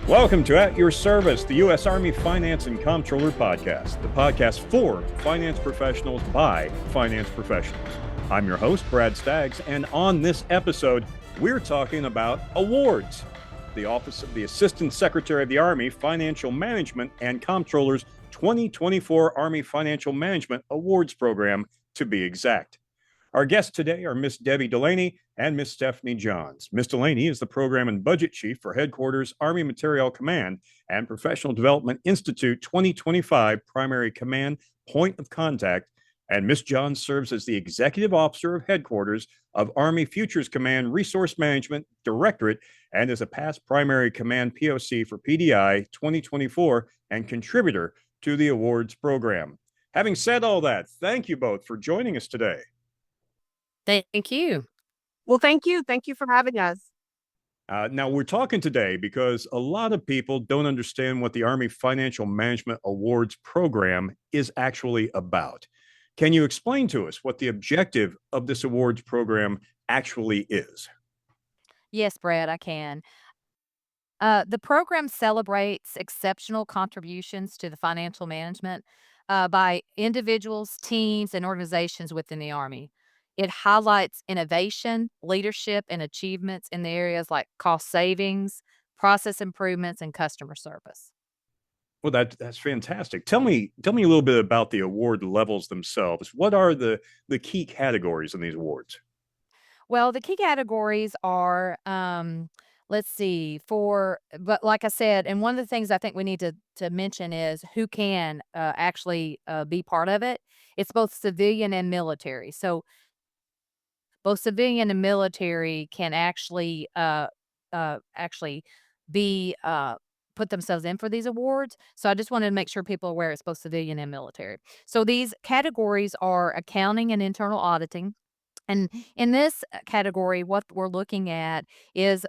Welcome to At Your Service, the U.S. Army Finance and Comptroller Podcast, the podcast for finance professionals by finance professionals. I'm your host, Brad Staggs, and on this episode, we're talking about awards. The Office of the Assistant Secretary of the Army Financial Management and Comptroller's 2024 Army Financial Management Awards Program, to be exact. Our guests today are Miss Debbie Delaney and Miss Stephanie Johns. Miss Delaney is the Program and Budget Chief for Headquarters Army Materiel Command and Professional Development Institute 2025 Primary Command Point of Contact, and Miss Johns serves as the Executive Officer of Headquarters of Army Futures Command Resource Management Directorate and is a past Primary Command POC for PDI 2024 and contributor to the awards program. Having said all that, thank you both for joining us today. Thank you. Well, thank you. Thank you for having us. Now, we're talking today because a lot of people don't understand what the Army Financial Management Awards program is actually about. Can you explain to us what the objective of this awards program actually is? Yes, Brad, I can. The program celebrates exceptional contributions to the financial management by individuals, teams, and organizations within the Army. It highlights innovation, leadership, and achievements in the areas like cost savings, process improvements, and customer service. Well, that's fantastic. Tell me a little bit about the award levels themselves. What are the key categories in these awards? Well, the key categories are, let's see, but like I said, and one of the things I think we need to mention is who can actually be part of it. It's both civilian and military. So both civilian and military can actually be put themselves in for these awards. So I just wanted to make sure people are aware it's both civilian and military. So these categories are accounting and internal auditing. And in this category, what we're looking at is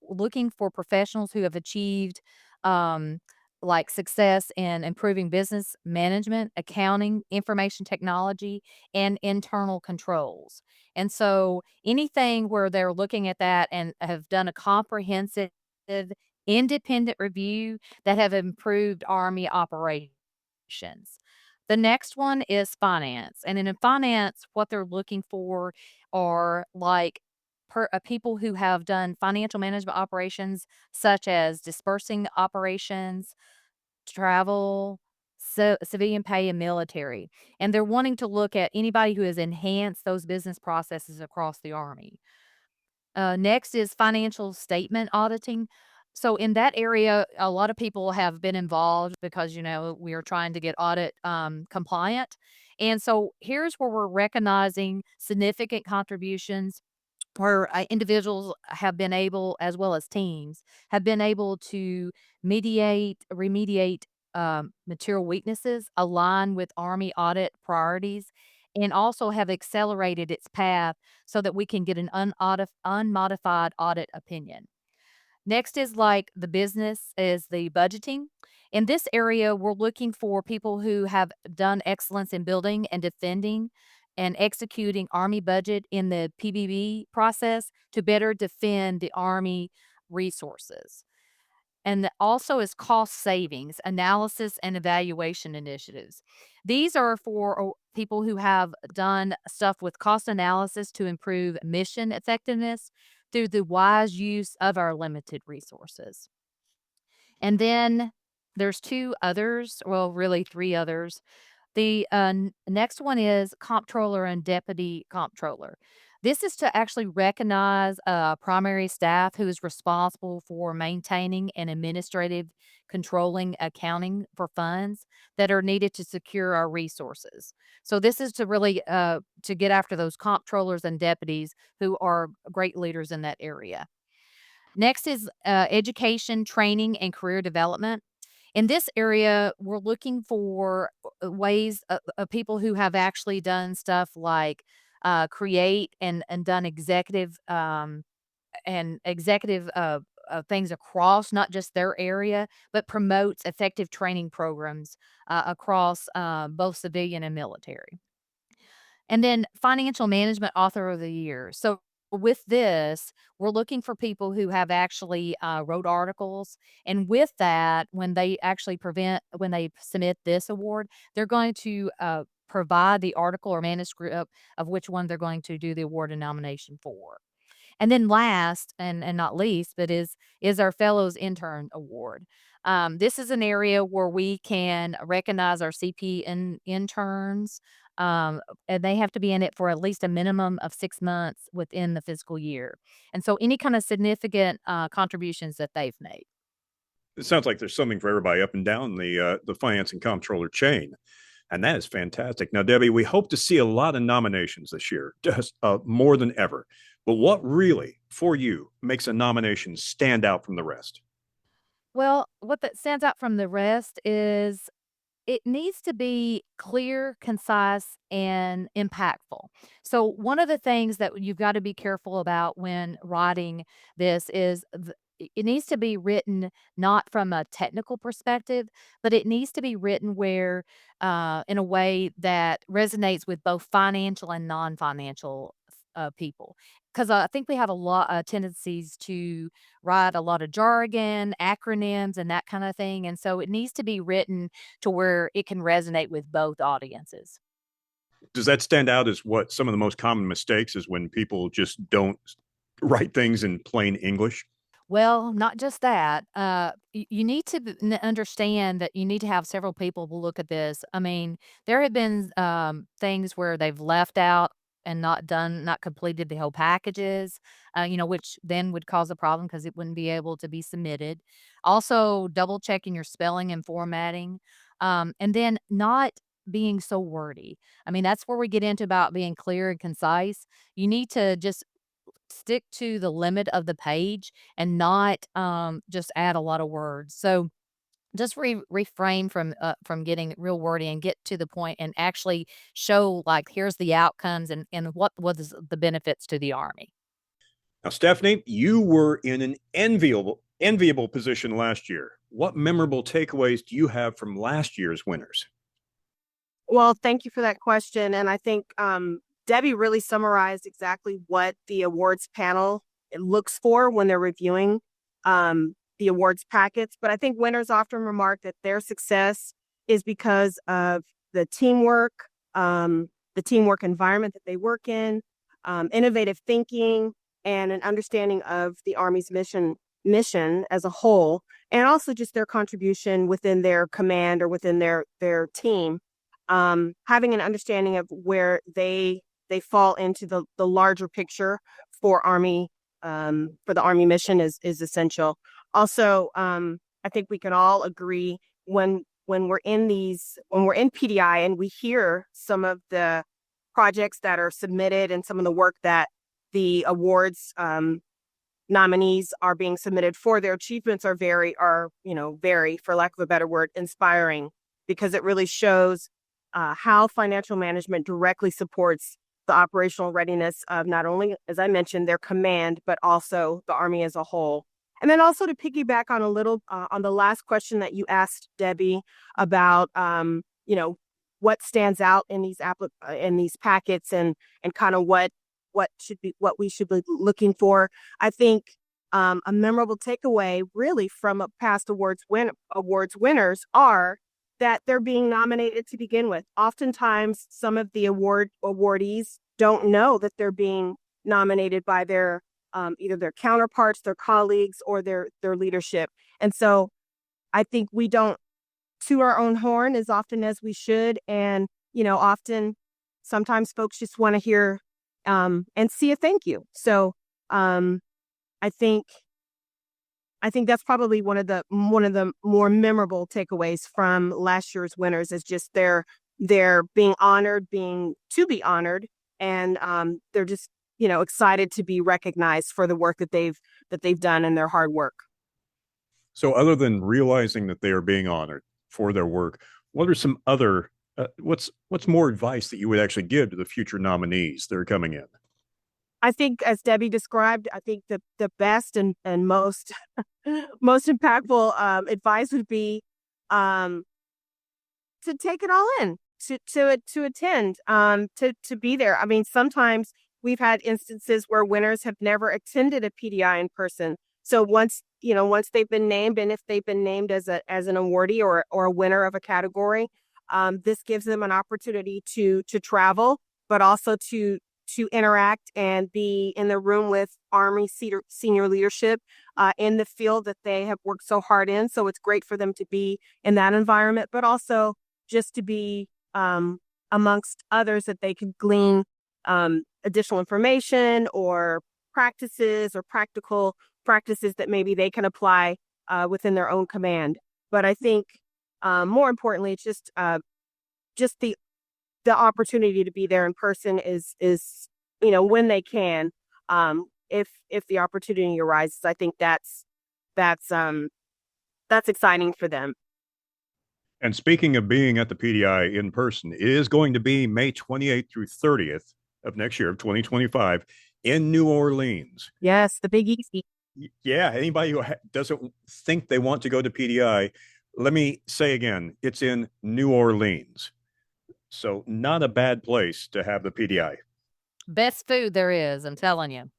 looking for professionals who have achieved um, like success in improving business management, accounting, information technology, and internal controls. And so anything where they're looking at that and have done a comprehensive independent review that have improved Army operations. The next one is finance. And in finance, what they're looking for are like people who have done financial management operations, such as dispersing operations, travel, civilian pay, and military. And they're wanting to look at anybody who has enhanced those business processes across the Army. Next is financial statement auditing. So in that area, a lot of people have been involved because, we are trying to get audit compliant. And so here's where we're recognizing significant contributions where individuals have been able, as well as teams, have been able to remediate material weaknesses, align with Army audit priorities, and also have accelerated its path so that we can get an unmodified audit opinion. Next is like the business is the budgeting. In this area, we're looking for people who have done excellence in building and defending and executing Army budget in the PBB process to better defend the Army resources. And also is cost savings, analysis, and evaluation initiatives. These are for people who have done stuff with cost analysis to improve mission effectiveness through the wise use of our limited resources. And then there's two others, well, really three others. The next one is comptroller and deputy comptroller. This is to actually recognize primary staff who is responsible for maintaining and administrative controlling accounting for funds that are needed to secure our resources. So this is to really to get after those comptrollers and deputies who are great leaders in that area. Next is education, training, and career development. In this area, we're looking for ways of people who have actually done stuff like create and done executive things across not just their area, but promotes effective training programs across both civilian and military. And then financial management author of the year. So with this, we're looking for people who have actually wrote articles. And with that, when they actually when they submit this award, they're going to provide the article or manuscript of which one they're going to do the award and nomination for. And then last and not least, but is our Fellows Intern Award. This is an area where we can recognize our CP interns, and they have to be in it for at least a minimum of 6 months within the fiscal year. And so any kind of significant contributions that they've made. It sounds like there's something for everybody up and down the finance and comptroller chain. And that is fantastic. Now, Debbie, we hope to see a lot of nominations this year, just more than ever. But what really, for you, makes a nomination stand out from the rest? Well, what that stands out from the rest is it needs to be clear, concise, and impactful. So, one of the things that you've got to be careful about when writing this is it needs to be written not from a technical perspective, but it needs to be written where, in a way that resonates with both financial and non financial people. Because I think we have a lot of tendencies to write a lot of jargon, acronyms, and that kind of thing. And so it needs to be written to where it can resonate with both audiences. Does that stand out as what some of the most common mistakes is when people just don't write things in plain English? Well, not just that. You need to understand that you need to have several people to look at this. I mean, there have been things where they've left out and not completed the whole packages, which then would cause a problem because it wouldn't be able to be submitted. Also, double checking your spelling and formatting, and then not being so wordy. I mean, that's where we get into about being clear and concise. You need to just stick to the limit of the page and not just add a lot of words. So just refrain from getting real wordy and get to the point and actually show like here's the outcomes and what was the benefits to the Army. Now, Stephanie, you were in an enviable position last year. What memorable takeaways do you have from last year's winners? Well, thank you for that question. And I think Debbie really summarized exactly what the awards panel looks for when they're reviewing the awards packets. But I think winners often remark that their success is because of the teamwork environment that they work in, innovative thinking, and an understanding of the Army's mission as a whole, and also just their contribution within their command or within their team. Having an understanding of where they fall into the larger picture for the Army mission is essential. Also, I think we can all agree when we're in PDI and we hear some of the projects that are submitted and some of the work that the awards nominees are being submitted for, their achievements are very, for lack of a better word, inspiring, because it really shows how financial management directly supports the operational readiness of not only, as I mentioned, their command, but also the Army as a whole. And then also to piggyback on a little on the last question that you asked, Debbie, about what stands out in these packets and kind of what we should be looking for. I think a memorable takeaway really from past awards winners are that they're being nominated to begin with. Oftentimes, some of the awardees don't know that they're being nominated by their either their counterparts, their colleagues, or their leadership. And so I think we don't toot our own horn as often as we should. And, sometimes folks just want to hear and see a thank you. So I think that's probably one of the more memorable takeaways from last year's winners is just they're being honored, to be honored, and they're just excited to be recognized for the work that they've done and their hard work. So, other than realizing that they are being honored for their work, what are some other what's more advice that you would actually give to the future nominees that are coming in? I think, as Debbie described, I think the best and most most impactful advice would be to take it all in, to attend, to be there. I mean, sometimes we've had instances where winners have never attended a PDI in person. So once they've been named, and if they've been named as an awardee or a winner of a category, this gives them an opportunity to travel, but also to interact and be in the room with Army senior leadership in the field that they have worked so hard in. So it's great for them to be in that environment, but also just to be amongst others that they can glean additional information or practices or practical practices that maybe they can apply within their own command. But I think more importantly, it's just the opportunity to be there in person is when they can, if the opportunity arises. I think that's exciting for them. And speaking of being at the PDI in person, it is going to be May 28th through 30th of next year, of 2025, in New Orleans. Yes, the Big Easy. Yeah, anybody who doesn't think they want to go to PDI, let me say again, it's in New Orleans. So not a bad place to have the PDI. Best food there is, I'm telling you.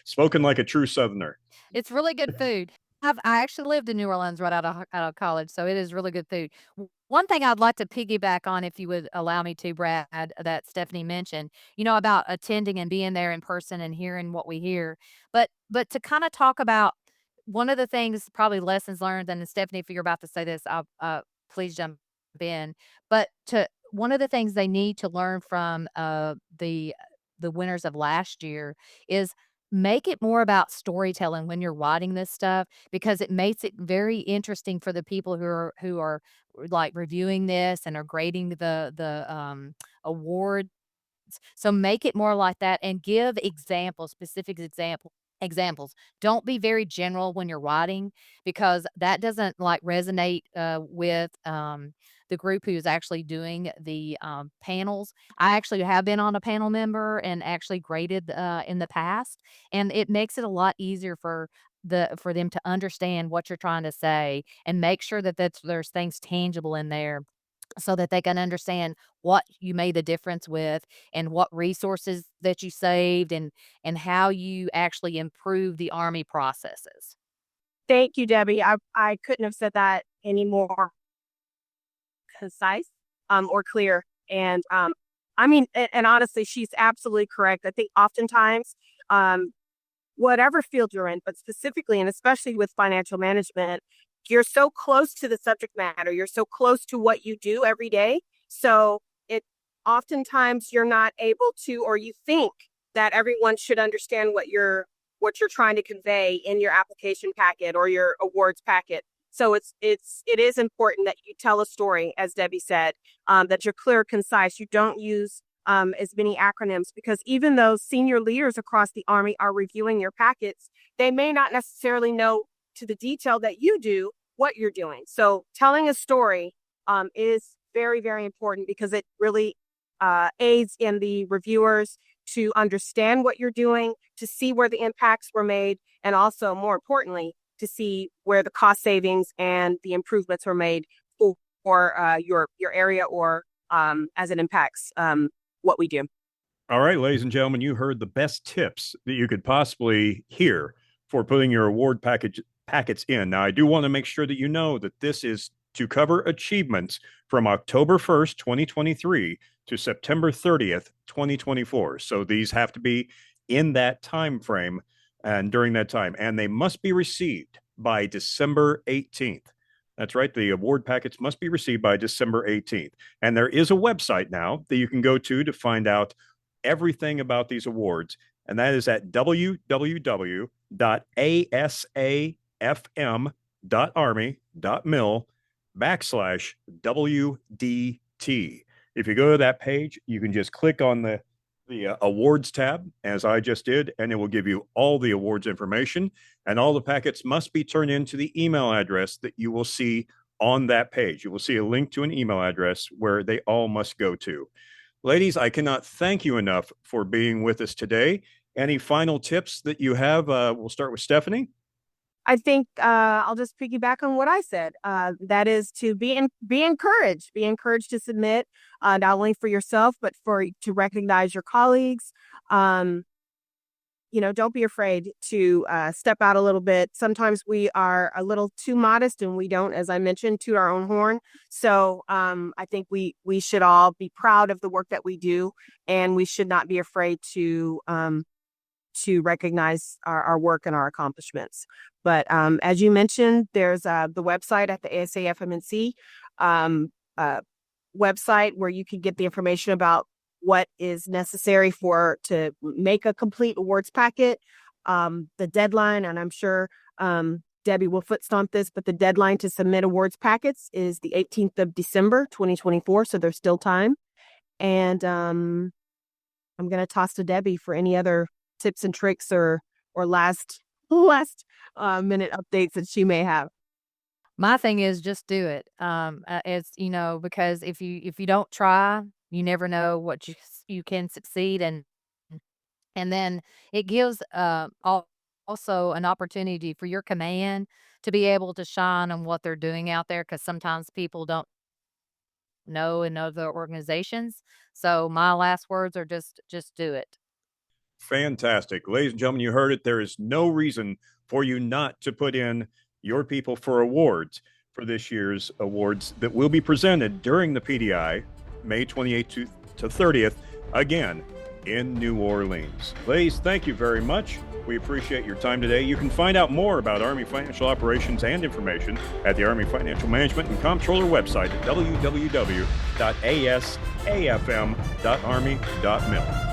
Spoken like a true Southerner. It's really good food. I actually lived in New Orleans right out of college, so it is really good food. One thing I'd like to piggyback on, if you would allow me to, Brad, that Stephanie mentioned, about attending and being there in person and hearing what we hear. But to kind of talk about one of the things, probably lessons learned, and Stephanie, if you're about to say this, please jump in. But one of the things they need to learn from the winners of last year is make it more about storytelling when you're writing this stuff, because it makes it very interesting for the people who are like reviewing this and are grading the award. So make it more like that and give examples, specific examples. Don't be very general when you're writing, because that doesn't like resonate with the group who's actually doing the panels. I actually have been on a panel member and actually graded in the past, and it makes it a lot easier for them to understand what you're trying to say, and make sure that there's things tangible in there, so that they can understand what you made the difference with, and what resources that you saved, and how you actually improve the Army processes. Thank you, Debbie. I couldn't have said that any more concise or clear. And I mean, and honestly, she's absolutely correct. I think oftentimes, whatever field you're in, but specifically and especially with financial management, you're so close to the subject matter. You're so close to what you do every day. So oftentimes you're not able to, or you think that everyone should understand what you're trying to convey in your application packet or your awards packet. So it is important that you tell a story, as Debbie said, that you're clear, concise. You don't use as many acronyms, because even though senior leaders across the Army are reviewing your packets, they may not necessarily know to the detail that you do what you're doing. So telling a story is very, very important, because it really aids in the reviewers to understand what you're doing, to see where the impacts were made, and also, more importantly, to see where the cost savings and the improvements were made for your area, or as it impacts what we do. All right, ladies and gentlemen, you heard the best tips that you could possibly hear for putting your award packets in. Now, I do want to make sure that you know that this is to cover achievements from October 1st, 2023 to September 30th, 2024. So these have to be in that time frame and during that time, and they must be received by December 18th. That's right. The award packets must be received by December 18th. And there is a website now that you can go to find out everything about these awards. And that is at www.asaf.army.mil/WDT. If you go to that page, you can just click on the awards tab, as I just did, and it will give you all the awards information, and all the packets must be turned into the email address that you will see on that page. You will see a link to an email address where they all must go to. Ladies, I cannot thank you enough for being with us today. Any final tips that you have? We'll start with Stephanie. I think I'll just piggyback on what I said. That is to be encouraged. Be encouraged to submit, not only for yourself, but to recognize your colleagues. Don't be afraid to step out a little bit. Sometimes we are a little too modest and we don't, as I mentioned, toot our own horn. So I think we should all be proud of the work that we do, and we should not be afraid to recognize our work and our accomplishments. But as you mentioned, there's the website at the ASA-FMNC website where you can get the information about what is necessary to make a complete awards packet. The deadline, and I'm sure Debbie will foot stomp this, but the deadline to submit awards packets is the 18th of December, 2024. So there's still time. And I'm going to toss to Debbie for any other tips and tricks or last minute updates that she may have. My thing is just do it. It's, because if you don't try, you never know what you can succeed, and then it gives also an opportunity for your command to be able to shine on what they're doing out there, because sometimes people don't know in other organizations. So my last words are just do it. Fantastic. Ladies and gentlemen, you heard it. There is no reason for you not to put in your people for awards for this year's awards that will be presented during the PDI, May 28th to 30th, again in New Orleans. Ladies, thank you very much. We appreciate your time today. You can find out more about Army Financial Operations and information at the Army Financial Management and Comptroller website at www.asafm.army.mil.